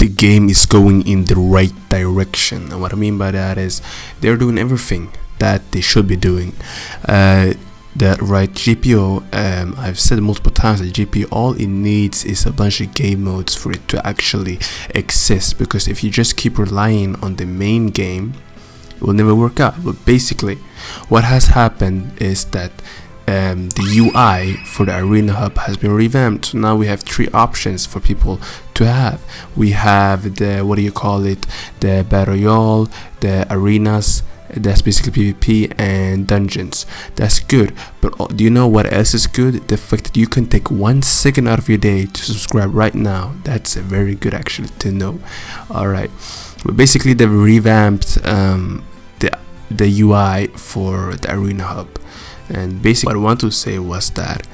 the game is going in the right direction. And what I mean by that is they're doing everything that they should be doing. That right GPO, I've said multiple times that GPO, all it needs is a bunch of game modes for it to actually exist, because if you just keep relying on the main game, it will never work out. But basically what has happened is that the UI for the Arena Hub has been revamped. So now we have 3 options for people to have. We have the, what do you call it, the Battle Royale, the arenas, that's basically PvP, and dungeons. That's good, but do you know what else is good? The fact that you can take 1 second out of your day to subscribe right now. That's very good actually to know. Alright, but basically they've revamped the UI for the Arena Hub, and basically what I want to say was that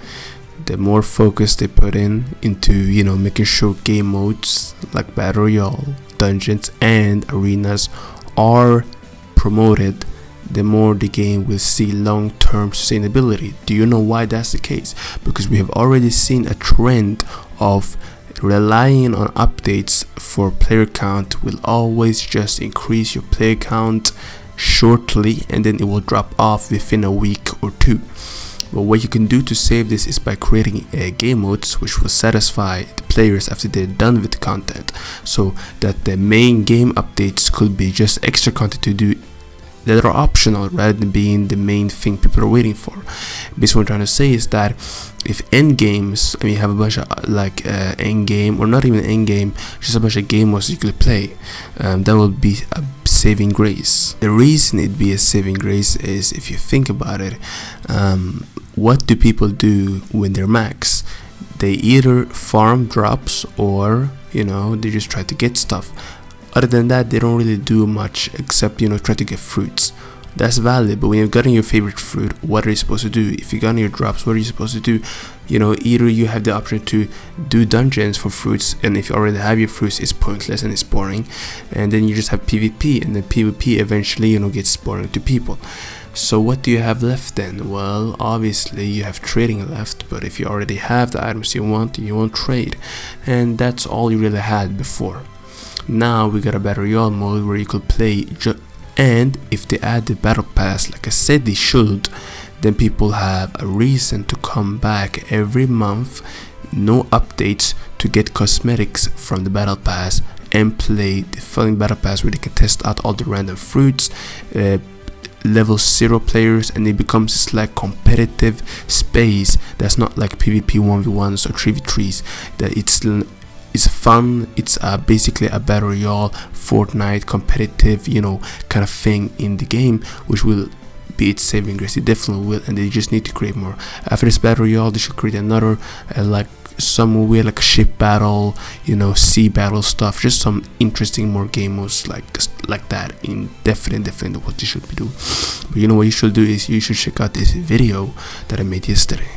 the more focus they put into, you know, making sure game modes like Battle Royale, dungeons, and arenas are promoted, the more the game will see long-term sustainability. Do you know why that's the case? Because we have already seen a trend of relying on updates for player count will always just increase your player count shortly, and then it will drop off within a week or 2. But what you can do to save this is by creating game modes which will satisfy the players after they're done with the content, so that the main game updates could be just extra content to do that are optional rather than being the main thing people are waiting for. Basically what I'm trying to say is that if end games, I mean, you have a bunch of like end game, or not even end game, just a bunch of game modes you could play, that will be a saving grace. The reason it'd be a saving grace is, if you think about it, what do people do when they're max? They either farm drops, or, you know, they just try to get stuff. Other than that, they don't really do much except, you know, try to get fruits. That's valid, but when you've gotten your favorite fruit, what are you supposed to do? If you got your drops, what are you supposed to do? You know, either you have the option to do dungeons for fruits, and if you already have your fruits, it's pointless and it's boring, and then you just have PvP, and then PvP eventually, you know, gets boring to people. So what do you have left then? Well, obviously you have trading left, but if you already have the items you want, you won't trade, and that's all you really had before. Now we got a Battle Royale mode where you could play, and if they add the battle pass like I said they should, then people have a reason to come back every month, no updates, to get cosmetics from the battle pass and play the following battle pass where they can test out all the random fruits, level 0 players, and it becomes this like competitive space that's not like PvP 1v1s or 3v3s, that it's fun. It's basically a Battle Royale, Fortnite competitive, you know, kind of thing in the game, which will be its saving grace. It definitely will, and they just need to create more. After this Battle Royale, they should create another like some weird like ship battle, you know, sea battle stuff, just some interesting more game modes like that. In definitely what you should be doing. But you know what you should do is you should check out this video that I made yesterday.